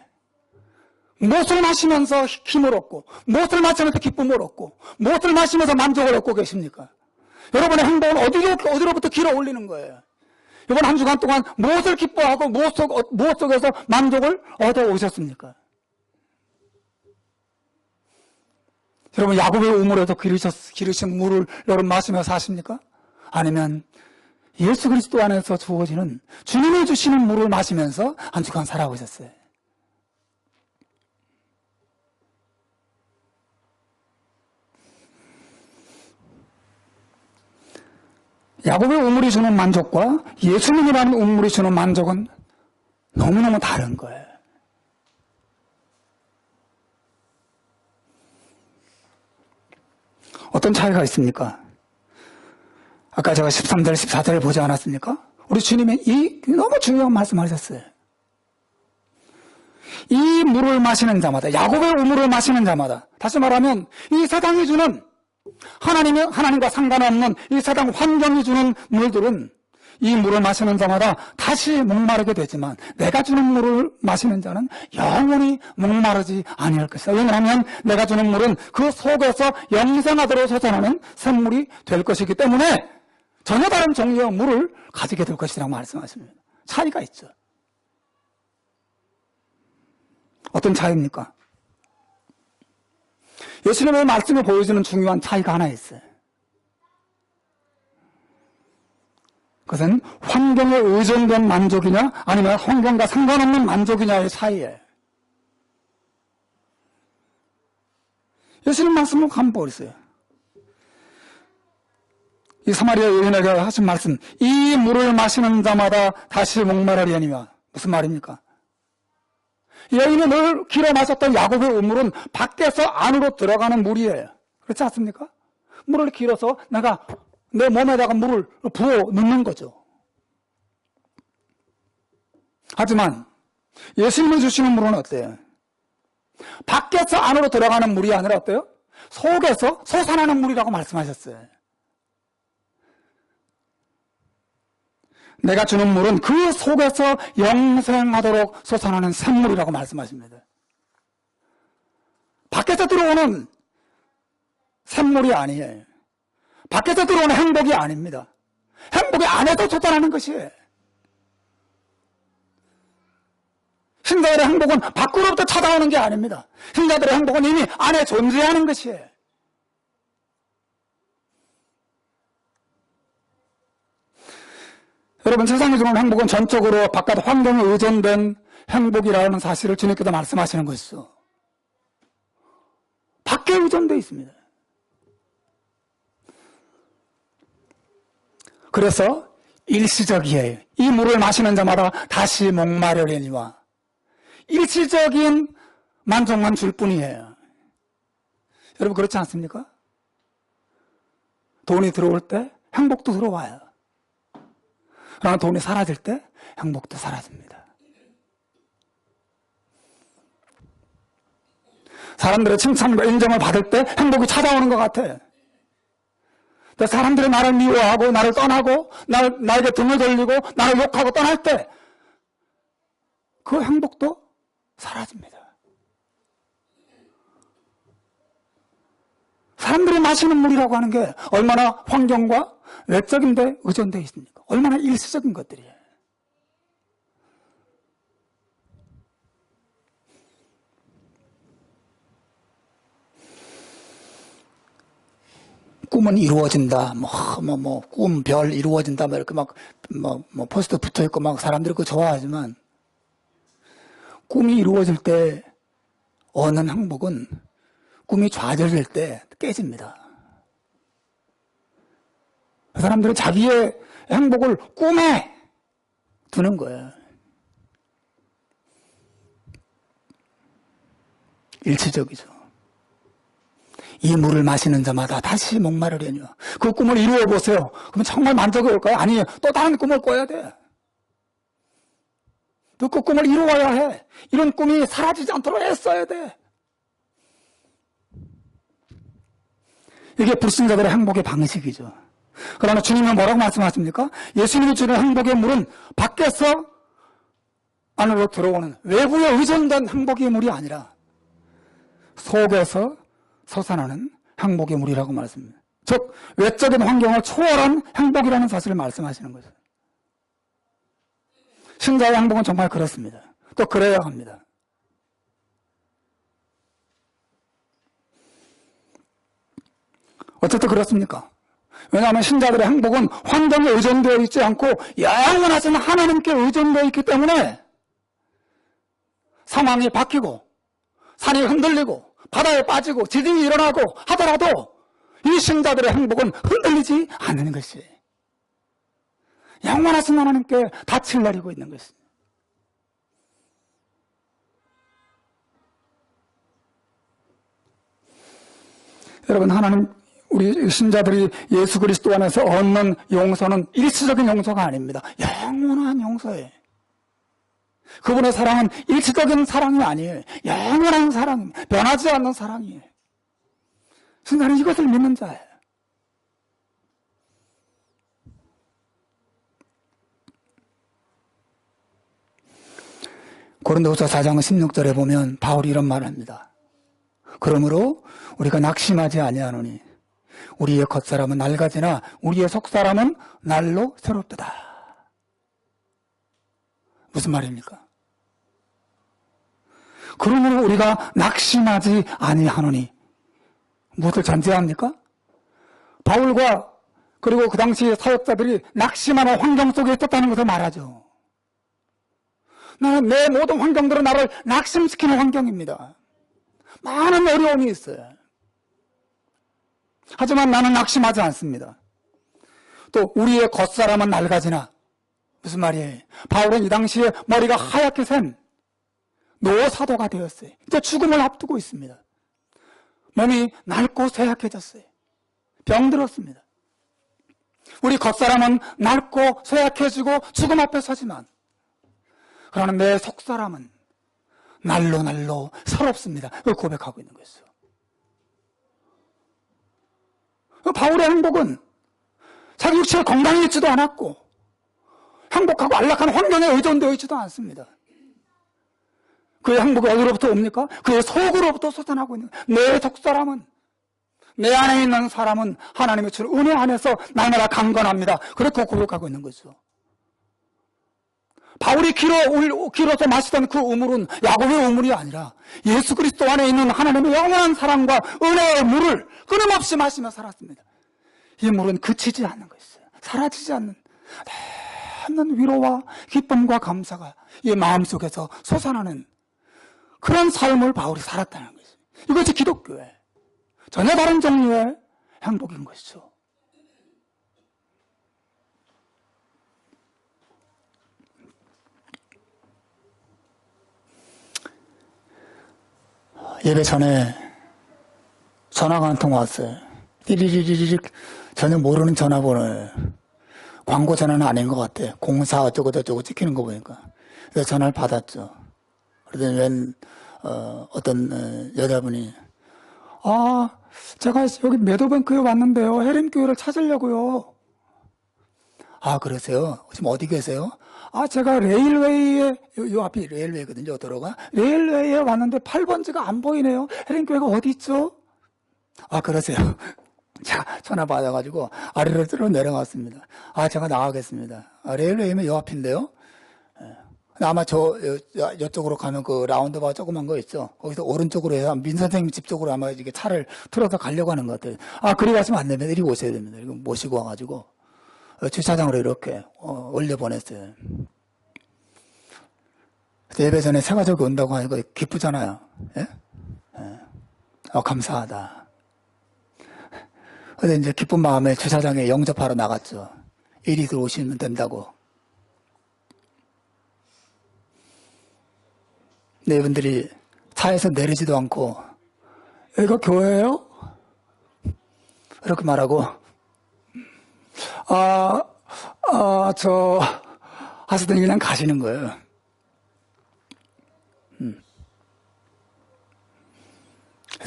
무엇을 마시면서 힘을 얻고, 무엇을 마시면서 기쁨을 얻고, 무엇을 마시면서 만족을 얻고 계십니까? 여러분의 행복은 어디로부터 길어 올리는 거예요? 이번 한 주간 동안 무엇을 기뻐하고 무엇 속에서 만족을 얻어 오셨습니까? 여러분 야곱의 우물에서 기르신 물을 여러분 마시며 사십니까? 아니면 예수 그리스도 안에서 주어지는 주님이 주시는 물을 마시면서 한 주간 살아오셨어요? 야곱의 우물이 주는 만족과 예수님이라는 우물이 주는 만족은 너무너무 다른 거예요. 어떤 차이가 있습니까? 아까 제가 13절, 14절을 보지 않았습니까? 우리 주님이 너무 중요한 말씀을 하셨어요. 이 물을 마시는 자마다, 야곱의 우물을 마시는 자마다, 다시 말하면 이 세상이 주는 하나님과 상관없는 이 세상 환경이 주는 물들은 이 물을 마시는 자마다 다시 목마르게 되지만 내가 주는 물을 마시는 자는 영원히 목마르지 아니할 것이다. 왜냐하면 내가 주는 물은 그 속에서 영생하도록 솟아나는 샘물이 될 것이기 때문에 전혀 다른 종류의 물을 가지게 될 것이라고 말씀하십니다. 차이가 있죠. 어떤 차이입니까? 예수님의 말씀이 보여주는 중요한 차이가 하나 있어요. 그것은 환경에 의존된 만족이냐 아니면 환경과 상관없는 만족이냐의 차이예요. 예수님 말씀을 한번 보세요. 이 사마리아 여인에게 하신 말씀, 이 물을 마시는 자마다 다시 목마르리니와. 무슨 말입니까? 여인이 늘 길어 마셨던 야곱의 우물은 밖에서 안으로 들어가는 물이에요. 그렇지 않습니까? 물을 길어서 내가 내 몸에다가 물을 부어 넣는 거죠. 하지만 예수님이 주시는 물은 어때요? 밖에서 안으로 들어가는 물이 아니라 어때요? 속에서 솟아나는 물이라고 말씀하셨어요. 내가 주는 물은 그 속에서 영생하도록 솟아나는 샘물이라고 말씀하십니다. 밖에서 들어오는 샘물이 아니에요. 밖에서 들어오는 행복이 아닙니다. 행복이 안에서 솟아나는 것이에요. 신자들의 행복은 밖으로부터 찾아오는 게 아닙니다. 신자들의 행복은 이미 안에 존재하는 것이에요. 여러분, 세상에 주는 행복은 전적으로 바깥 환경에 의존된 행복이라는 사실을 주님께서 말씀하시는 것이죠. 밖에 의존되어 있습니다. 그래서 일시적이에요. 이 물을 마시는 자마다 다시 목마르려니와. 일시적인 만족만 줄 뿐이에요. 여러분, 그렇지 않습니까? 돈이 들어올 때 행복도 들어와요. 그러나 돈이 사라질 때 행복도 사라집니다. 사람들의 칭찬과 인정을 받을 때 행복이 찾아오는 것 같아요. 사람들이 나를 미워하고 나를 떠나고 나에게 등을 돌리고 나를 욕하고 떠날 때 그 행복도 사라집니다. 사람들이 마시는 물이라고 하는 게 얼마나 환경과 외적인 데 의존되어 있습니까? 얼마나 일시적인 것들이에요. 꿈은 이루어진다. 꿈, 별 이루어진다. 이렇게 포스터 붙어 있고 사람들이 그거 좋아하지만 꿈이 이루어질 때 얻는 행복은 꿈이 좌절될 때 깨집니다. 사람들은 자기의 행복을 꿈에 두는 거예요. 일시적이죠. 이 물을 마시는 자마다 다시 목마르려니와. 그 꿈을 이루어 보세요. 그러면 정말 만족이 올까요? 아니에요. 또 다른 꿈을 꿔야 돼. 또 그 꿈을 이루어야 해. 이런 꿈이 사라지지 않도록 애써야 돼. 이게 불신자들의 행복의 방식이죠. 그러나 주님은 뭐라고 말씀하십니까? 예수님이 주는 행복의 물은 밖에서 안으로 들어오는 외부에 의존된 행복의 물이 아니라 속에서 솟아나는 행복의 물이라고 말씀합니다. 즉 외적인 환경을 초월한 행복이라는 사실을 말씀하시는 거죠. 신자의 행복은 정말 그렇습니다. 또 그래야 합니다. 어쨌든 그렇습니까? 왜냐하면 신자들의 행복은 환경에 의존되어 있지 않고 영원하신 하나님께 의존되어 있기 때문에 상황이 바뀌고 산이 흔들리고 바다에 빠지고 지진이 일어나고 하더라도 이 신자들의 행복은 흔들리지 않는 것이 영원하신 하나님께 닻을 내리고 있는 것입니다. 여러분, 하나님, 우리 신자들이 예수 그리스도 안에서 얻는 용서는 일시적인 용서가 아닙니다. 영원한 용서예요. 그분의 사랑은 일시적인 사랑이 아니에요. 영원한 사랑, 변하지 않는 사랑이에요. 신자는 이것을 믿는 자예요. 고린도후서 4장 16절에 보면 바울이 이런 말을 합니다. 그러므로 우리가 낙심하지 아니하노니 우리의 겉사람은 낡아지나 우리의 속사람은 날로 새롭도다. 무슨 말입니까? 그러므로 우리가 낙심하지 아니하노니 무엇을 전제합니까? 바울과 그리고 그 당시 사역자들이 낙심하는 환경 속에 있었다는 것을 말하죠. 나는 내 모든 환경들은 나를 낙심시키는 환경입니다. 많은 어려움이 있어요. 하지만 나는 낙심하지 않습니다. 또 우리의 겉사람은 낡아지나. 무슨 말이에요? 바울은 이 당시에 머리가 하얗게 샌 노사도가 되었어요. 이제 죽음을 앞두고 있습니다. 몸이 낡고 쇠약해졌어요. 병들었습니다. 우리 겉사람은 낡고 쇠약해지고 죽음 앞에 서지만, 그러나 내 속사람은 날로 새롭습니다. 그걸 고백하고 있는 것이죠. 바울의 행복은 자기 육체가 건강해 있지도 않았고 행복하고 안락한 환경에 의존되어 있지도 않습니다. 그의 행복이 어디로부터 옵니까? 그의 속으로부터 솟아나고 있는 내 속사람은, 내 안에 있는 사람은 하나님의 주는 은혜 안에서 날마다 강건합니다. 그렇게 고백하고 있는 거죠. 바울이 기로서 마시던 그 우물은 야곱의 우물이 아니라 예수 그리스도 안에 있는 하나님의 영원한 사랑과 은혜의 물을 끊임없이 마시며 살았습니다. 이 물은 그치지 않는 것이에요. 사라지지 않는 위로와 기쁨과 감사가 이 마음속에서 솟아나는 그런 삶을 바울이 살았다는 것이죠. 이것이 기독교의 전혀 다른 종류의 행복인 것이죠. 예배 전에 전화가 한 통 왔어요. 띠리리리릭, 전혀 모르는 전화번호예요. 광고 전화는 아닌 것 같아요. 공사 어쩌고저쩌고 찍히는 거 보니까. 그래서 전화를 받았죠. 그러더니 어떤 여자분이, 제가 여기 매도뱅크에 왔는데요. 해림교회를 찾으려고요. 그러세요? 지금 어디 계세요? 제가 레일웨이에, 요 앞이 레일웨이거든요, 도로가. 레일웨이에 왔는데 8번지가 안 보이네요. 해림교회가 어디 있죠? 그러세요? 자, 전화 받아가지고 아래로 들어 내려갔습니다. 제가 나가겠습니다. 레일웨이면 요 앞인데요. 아마 이쪽으로 가면 그 라운드바 조그만 거 있죠. 거기서 오른쪽으로 해서 민 선생님 집 쪽으로 아마 이게 차를 틀어서 가려고 하는 것 같아요. 그리 가시면 안 됩니다. 이리 오셔야 됩니다. 이거 모시고 와가지고 주차장으로 이렇게 올려보냈어요. 예배 전에 새 가족이 온다고 하니까 기쁘잖아요. 예? 감사하다. 그래서 이제 기쁜 마음에 주차장에 영접하러 나갔죠. 이리 들어오시면 된다고. 네 분들이 차에서 내리지도 않고, 여기가 교회예요? 이렇게 말하고, 하시더니 그냥 가시는 거예요.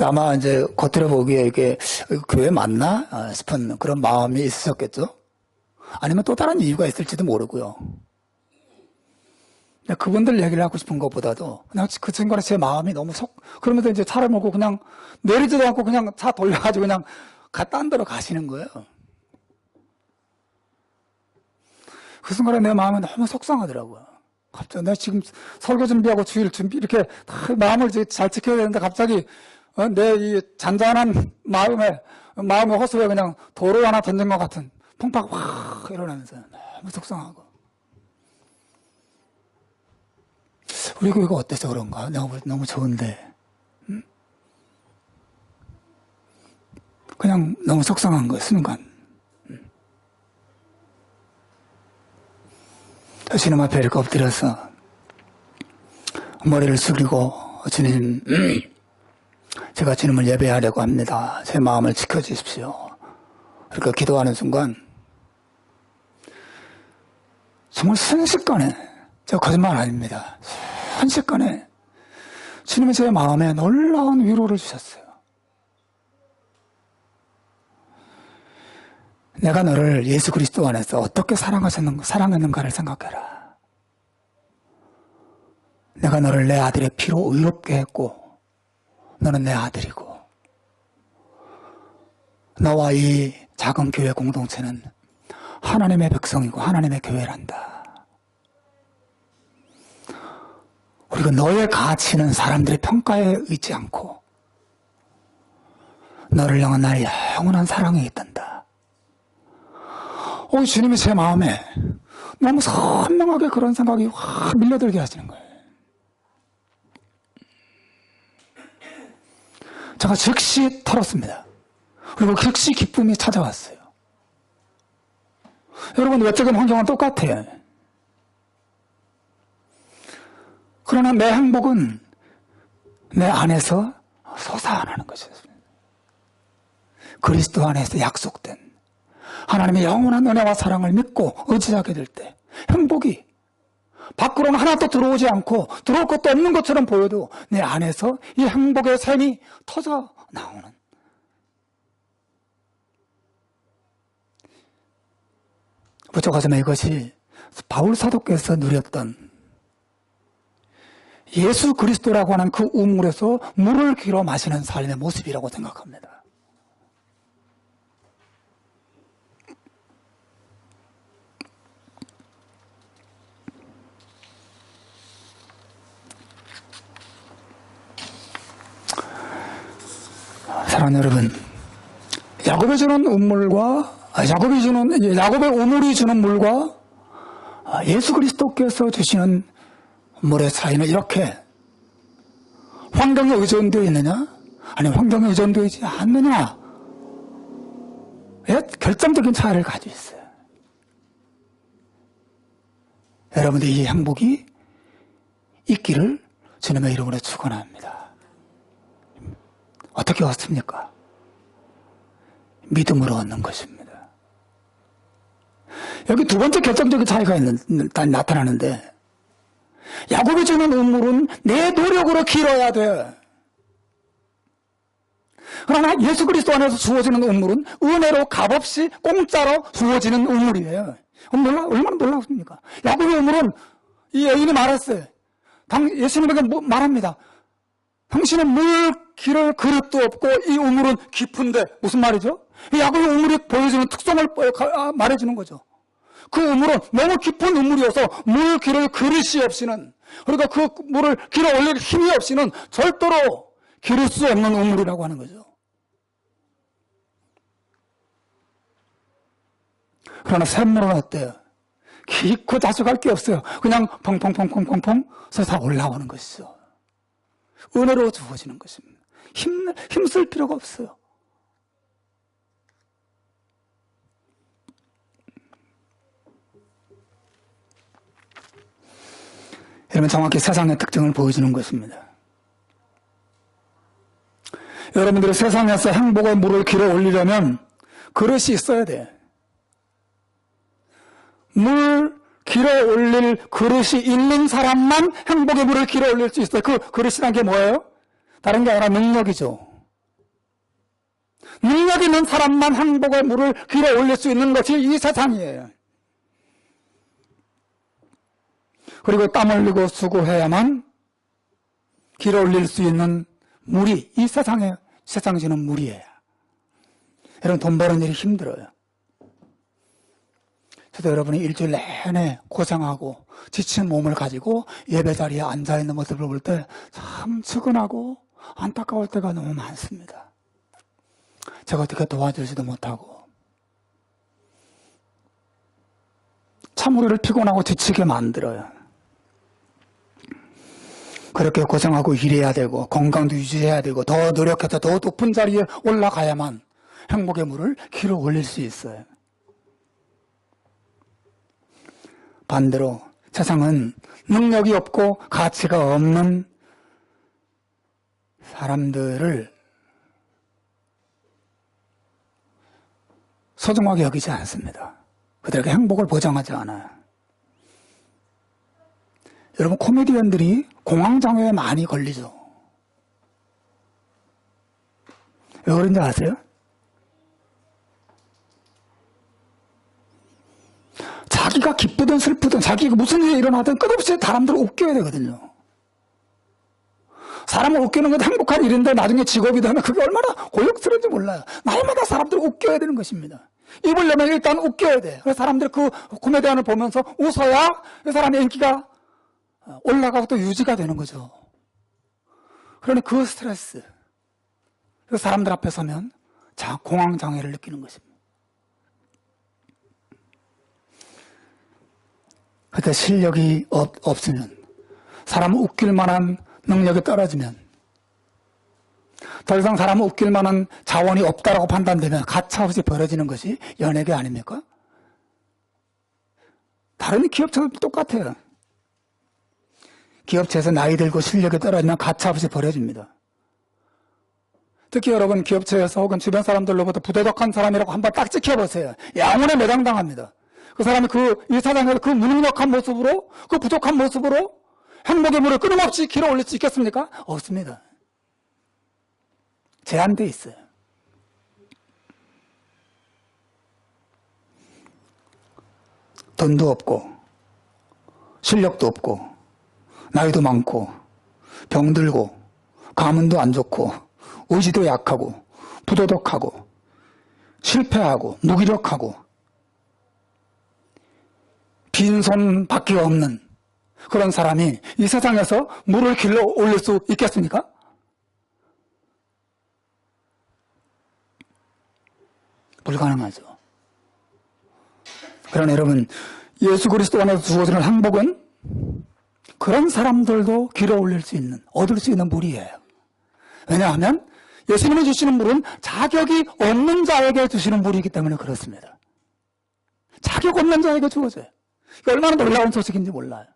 아마 이제 겉으로 보기에 이게 교회 맞나 싶은 그런 마음이 있으셨겠죠? 아니면 또 다른 이유가 있을지도 모르고요. 그분들 얘기를 하고 싶은 것보다도 그냥 그 순간에 제 마음이 너무 그러면서 이제 차를 몰고 그냥 내리지도 않고 그냥 차 돌려가지고 그냥 딴 데로 가시는 거예요. 그 순간에 내 마음이 너무 속상하더라고요. 갑자기 내가 지금 설교 준비하고 주일 준비 이렇게 다 마음을 잘 지켜야 되는데 갑자기 내 이 잔잔한 마음의 호수에 그냥 도로 하나 던진 것 같은 풍파가 확 일어나면서 너무 속상하고. 우리 교회가 어때서 그런가? 내가 볼 때 너무 좋은데. 그냥 너무 속상한 거예요, 순간. 주님 앞에 이렇게 엎드려서 머리를 숙이고, 주님, 제가 주님을 예배하려고 합니다. 제 마음을 지켜주십시오. 이렇게 기도하는 순간 정말 순식간에, 제가 거짓말 아닙니다. 순식간에 주님은 제 마음에 놀라운 위로를 주셨어요. 내가 너를 예수 그리스도 안에서 어떻게 사랑했는가를 생각해라. 내가 너를 내 아들의 피로 의롭게 했고 너는 내 아들이고 너와 이 작은 교회 공동체는 하나님의 백성이고 하나님의 교회란다. 그리고 너의 가치는 사람들의 평가에 의지 않고 너를 향한 나의 영원한 사랑에 있단다. 주님이 제 마음에 너무 선명하게 그런 생각이 확 밀려들게 하시는 거예요. 제가 즉시 털었습니다. 그리고 즉시 기쁨이 찾아왔어요. 여러분, 외적인 환경은 똑같아요. 그러나 내 행복은 내 안에서 솟아나는 것이었습니다. 그리스도 안에서 약속된 하나님의 영원한 은혜와 사랑을 믿고 의지하게 될 때 행복이 밖으로는 하나도 들어오지 않고 들어올 것도 없는 것처럼 보여도 내 안에서 이 행복의 샘이 터져 나오는, 부족하지만 이것이 바울 사도께서 누렸던 예수 그리스도라고 하는 그 우물에서 물을 길어 마시는 삶의 모습이라고 생각합니다. 사랑하는 여러분, 야곱이 주는 우물과 야곱의 우물이 주는 물과 예수 그리스도께서 주시는 물의 차이는 이렇게 환경에 의존되어 있느냐 아니면 환경에 의존되어 있지 않느냐에 결정적인 차이를 가지고 있어요. 여러분들 이 행복이 있기를 주님의 이름으로 축원합니다. 어떻게 얻습니까? 믿음으로 얻는 것입니다. 여기 두 번째 결정적인 차이가 나타나는데, 야곱이 주는 우물은 내 노력으로 길어야 돼. 그러나 예수 그리스도 안에서 주어지는 우물은 은혜로 값없이 공짜로 주어지는 우물이에요. 얼마나 놀랍습니까? 야곱의 우물은 이 여인이 말했어요. 예수님에게 말합니다. 당신은 물 기를 그릇도 없고 이 우물은 깊은데, 무슨 말이죠? 야곱의 우물이 보여주는 특성을 말해주는 거죠. 그 우물은 너무 깊은 우물이어서 물 기를 그릇이 없이는, 그러니까 그 물을 길어 올릴 힘이 없이는 절대로 기를 수 없는 우물이라고 하는 거죠. 그러나 샘물은 어때요? 깊고 자식할 게 없어요. 그냥 펑펑펑펑펑펑 솟아 올라오는 것이죠. 은혜로 주어지는 것입니다. 힘쓸 필요가 없어요. 여러분, 정확히 세상의 특징을 보여주는 것입니다. 여러분들이 세상에서 행복의 물을 길어 올리려면 그릇이 있어야 돼. 물 길어 올릴 그릇이 있는 사람만 행복의 물을 길어 올릴 수 있어요. 그 그릇이란 게 뭐예요? 다른 게 아니라 능력이죠. 능력 있는 사람만 행복의 물을 길어 올릴 수 있는 것이 이 세상이에요. 그리고 땀 흘리고 수고해야만 길어 올릴 수 있는 물이 이 세상에 주는 물이에요. 여러분, 돈 버는 일이 힘들어요. 저도 여러분이 일주일 내내 고생하고 지친 몸을 가지고 예배 자리에 앉아있는 모습을 볼 때 참 측은하고 안타까울 때가 너무 많습니다. 제가 어떻게 도와주지도 못하고 참 우리를 피곤하고 지치게 만들어요. 그렇게 고생하고 일해야 되고 건강도 유지해야 되고 더 노력해서 더 높은 자리에 올라가야만 행복의 물을 길어 올릴 수 있어요. 반대로 세상은 능력이 없고 가치가 없는 사람들을 소중하게 여기지 않습니다. 그들에게 행복을 보장하지 않아요. 여러분, 코미디언들이 공황장애에 많이 걸리죠. 왜 그런지 아세요? 자기가 기쁘든 슬프든 자기가 무슨 일이 일어나든 끝없이 사람들을 웃겨야 되거든요. 사람을 웃기는 건 행복한 일인데 나중에 직업이 되면 그게 얼마나 고역스러운지 몰라요. 날마다 사람들을 웃겨야 되는 것입니다. 입으려면 일단 웃겨야 돼. 그래서 사람들이 그 코미디언을 보면서 웃어야 그 사람의 인기가 올라가고 또 유지가 되는 거죠. 그러니 그 스트레스, 그 사람들 앞에 서면 공황장애를 느끼는 것입니다. 그때 실력이 없으면, 사람을 웃길 만한 능력이 떨어지면, 더 이상 사람을 웃길 만한 자원이 없다라고 판단되면 가차없이 벌어지는 것이 연예계 아닙니까? 다른 기업체도 똑같아요. 기업체에서 나이 들고 실력이 떨어지면 가차없이 버려집니다. 특히 여러분 기업체에서 혹은 주변 사람들로부터 부도덕한 사람이라고 한번 딱 찍혀보세요. 영원히 매장당합니다. 그 사람이 이 사장에서 그 무능력한 모습으로, 그 부족한 모습으로 행복의 물을 끊임없이 길어 올릴 수 있겠습니까? 없습니다. 제한돼 있어요. 돈도 없고 실력도 없고 나이도 많고 병들고 가문도 안 좋고 의지도 약하고 부도덕하고 실패하고 무기력하고 빈손밖에 없는 그런 사람이 이 세상에서 물을 길러 올릴 수 있겠습니까? 불가능하죠. 그러나 여러분, 예수 그리스도 안에서 주어지는 행복은 그런 사람들도 길어 올릴 수 있는, 얻을 수 있는 물이에요. 왜냐하면 예수님이 주시는 물은 자격이 없는 자에게 주시는 물이기 때문에 그렇습니다. 자격 없는 자에게 주어져요. 얼마나 놀라운 소식인지 몰라요.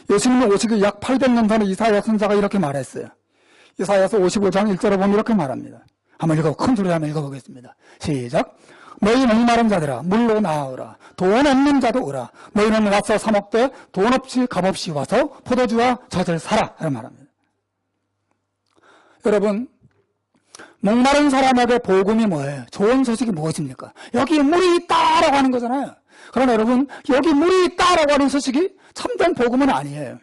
예수님은 오시기 약 800년 전에 이사야 선지자가 이렇게 말했어요. 이사야서 55장 1절에 보면 이렇게 말합니다. 한번 큰 소리로 한번 읽어보겠습니다. 시작. 너희 목마른 자들아 물로 나아오라. 돈 없는 자도 오라. 너희는 와서 사 먹되 돈 없이 값없이 와서 포도주와 젖을 사라. 이렇게 말합니다. 여러분, 목마른 사람에게 복음이 뭐예요? 좋은 소식이 무엇입니까? 여기 물이 있다라고 하는 거잖아요. 그러나 여러분, 여기 물이 있다라고 하는 소식이 참된 복음은 아니에요.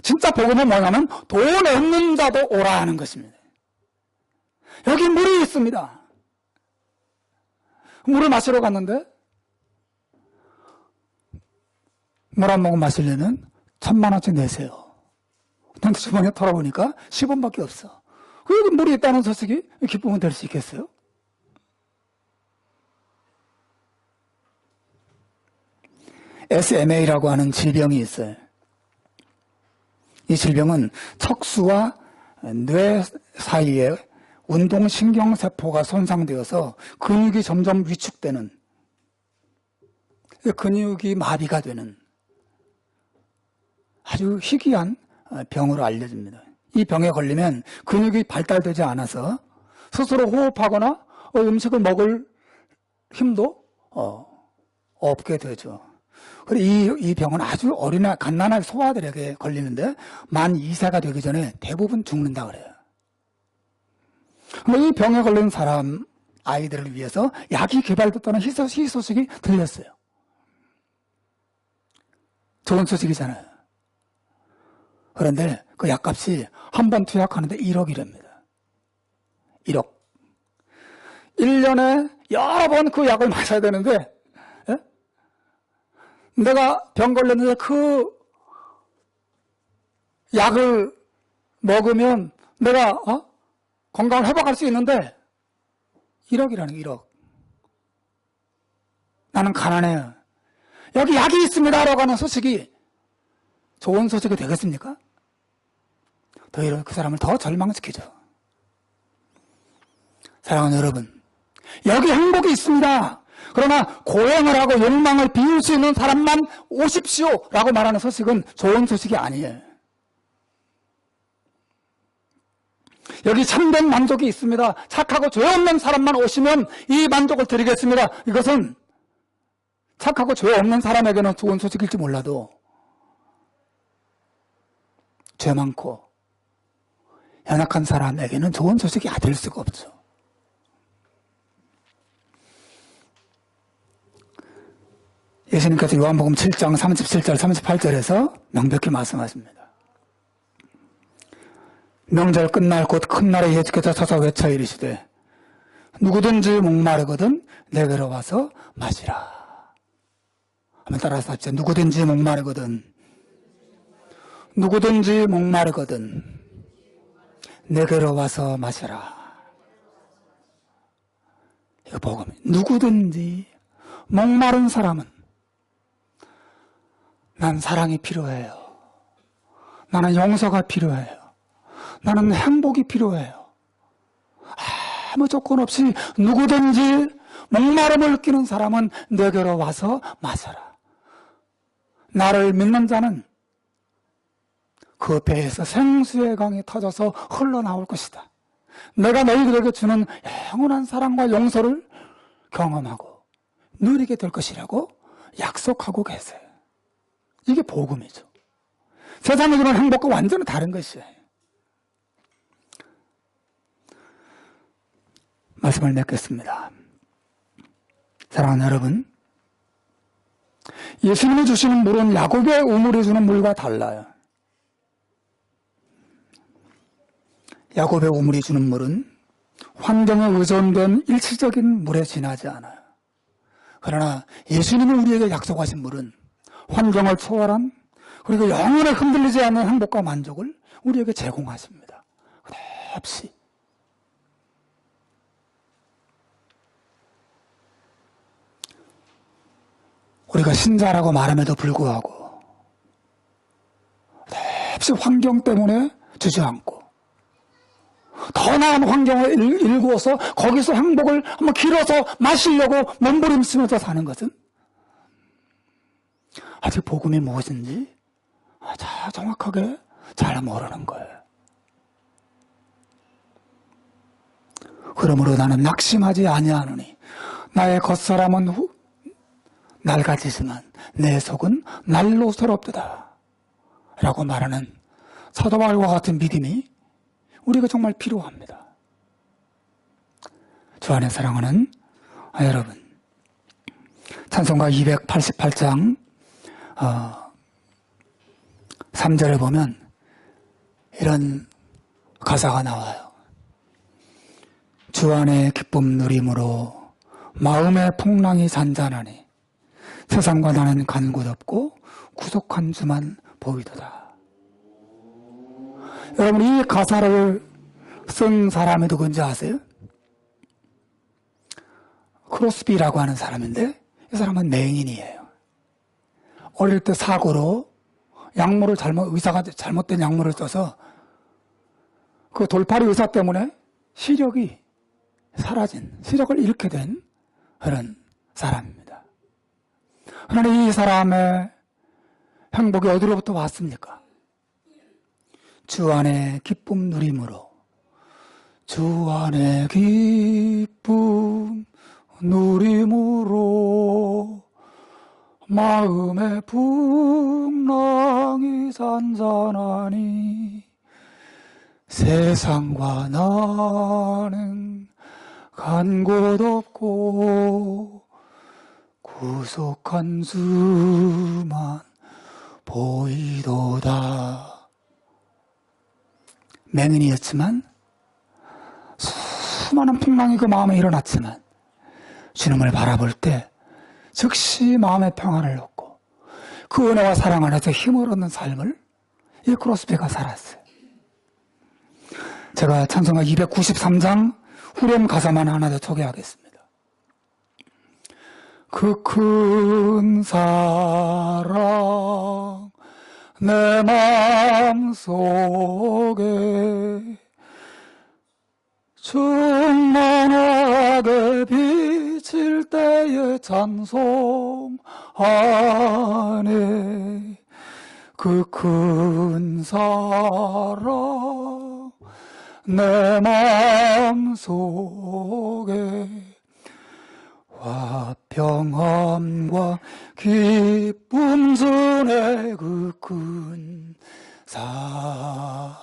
진짜 복음은 뭐냐면 돈 없는 자도 오라 하는 것입니다. 여기 물이 있습니다. 물을 마시러 갔는데 물 한 모금 마시려면 1,000,000원씩 내세요. 근데 주머니에 털어보니까 10원밖에 없어. 여기 물이 있다는 소식이 기쁨은 될 수 있겠어요? SMA라고 하는 질병이 있어요. 이 질병은 척수와 뇌 사이에 운동신경세포가 손상되어서 근육이 점점 위축되는, 근육이 마비가 되는 아주 희귀한 병으로 알려집니다. 이 병에 걸리면 근육이 발달되지 않아서 스스로 호흡하거나 음식을 먹을 힘도 없게 되죠. 그리고 이 병은 아주 어린아 갓난아기 소아들에게 걸리는데 만 2세가 되기 전에 대부분 죽는다 그래요. 이 병에 걸린 사람 아이들을 위해서 약이 개발됐다는 희소식이 들렸어요. 좋은 소식이잖아요. 그런데 그 약값이 한 번 투약하는데 1억이랍니다. 1억. 1년에 여러 번 그 약을 마셔야 되는데, 예? 내가 병 걸렸는데 그 약을 먹으면 내가 건강을 회복할 수 있는데 1억이라는 1억. 나는 가난해요. 여기 약이 있습니다라고 하는 소식이 좋은 소식이 되겠습니까? 오히려 그 사람을 더 절망시키죠. 사랑하는 여러분, 여기 행복이 있습니다. 그러나 고행을 하고 욕망을 비울 수 있는 사람만 오십시오 라고 말하는 소식은 좋은 소식이 아니에요. 여기 참된 만족이 있습니다. 착하고 죄 없는 사람만 오시면 이 만족을 드리겠습니다. 이것은 착하고 죄 없는 사람에게는 좋은 소식일지 몰라도 죄 많고 연약한 사람에게는 좋은 소식이 될 수가 없죠. 예수님께서 요한복음 7장 37절 38절에서 명백히 말씀하십니다. 명절 끝날 곧 큰 날에 예수께서 서서 외쳐 이르시되 누구든지 목마르거든 내게로 와서 마시라. 한번 따라서 합시다. 누구든지 목마르거든 내게로 와서 마시라. 이거 복음. 누구든지 목마른 사람은 난 사랑이 필요해요. 나는 용서가 필요해요. 나는 행복이 필요해요. 아무 조건 없이 누구든지 목마름을 끼는 사람은 내게로 와서 마셔라. 나를 믿는 자는 그 배에서 생수의 강이 터져서 흘러나올 것이다. 내가 너희들에게 주는 영원한 사랑과 용서를 경험하고 누리게 될 것이라고 약속하고 계세요. 이게 복음이죠. 세상에 주는 행복과 완전히 다른 것이에요. 말씀을 맺겠습니다. 사랑하는 여러분, 예수님이 주시는 물은 야곱의 우물이 주는 물과 달라요. 야곱의 우물이 주는 물은 환경에 의존된 일시적인 물에 지나지 않아요. 그러나 예수님이 우리에게 약속하신 물은 환경을 초월한, 그리고 영원히 흔들리지 않는 행복과 만족을 우리에게 제공하십니다. 끝없이. 우리가 신자라고 말함에도 불구하고 끝없이 환경 때문에 주저앉고 더 나은 환경을 일구어서 거기서 행복을 한번 길어서 마시려고 몸부림치면서 사는 것은 아직 복음이 무엇인지 정확하게 잘 모르는 거예요. 그러므로 나는 낙심하지 아니하노니 나의 겉사람은 낡아지지만 내 속은 날로 새롭도다 라고 말하는 사도 바울과 같은 믿음이 우리가 정말 필요합니다. 주 안에 사랑하는 여러분, 찬송가 288장 3절을 보면 이런 가사가 나와요. 주 안에 기쁨 누림으로 마음의 풍랑이 잔잔하니 세상과 나는 간 곳 없고 구속한 주만 보이도다. 여러분, 이 가사를 쓴 사람이 누군지 아세요? 크로스비라고 하는 사람인데 이 사람은 맹인이에요. 어릴 때 사고로 의사가 잘못된 약물을 써서 그 돌팔이 의사 때문에 시력을 잃게 된 그런 사람입니다. 그러나 이 사람의 행복이 어디로부터 왔습니까? 주 안에 기쁨 누림으로, 주 안에 기쁨 누림으로 마음의 풍랑이 잔잔하니 세상과 나는 간 곳 없고 구속한 주만 보이도다. 맹인이었지만 수많은 풍랑이 그 마음에 일어났지만 주님을 바라볼 때 즉시 마음의 평안을 얻고 그 은혜와 사랑 안에서 힘을 얻는 삶을 이 크로스비가 살았어요. 제가 찬송가 293장 후렴 가사만 하나 더 소개하겠습니다. 그 큰 사랑 내 마음속에 충만하게 비칠 때의 찬송 안에 그 큰 사랑 내 마음속에 화평함과 기쁨 주네 그 큰 사랑.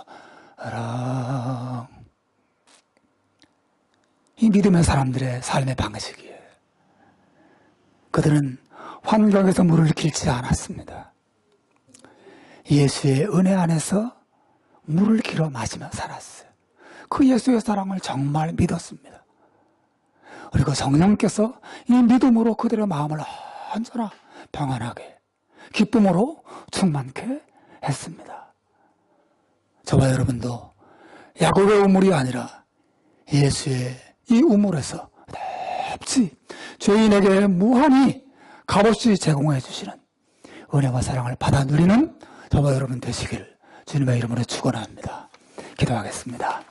이 믿음의 사람들의 삶의 방식이에요. 그들은 환경에서 물을 길지 않았습니다. 예수의 은혜 안에서 물을 길어 마시며 살았어요. 그 예수의 사랑을 정말 믿었습니다. 그리고 성령께서 이 믿음으로 그들의 마음을 언제나 평안하게 기쁨으로 충만케 했습니다. 저와 여러분도 야곱의 우물이 아니라 예수의 이 우물에서 깊이 죄인에게 무한히 값없이 제공해 주시는 은혜와 사랑을 받아 누리는 저와 여러분 되시길 주님의 이름으로 축원합니다. 기도하겠습니다.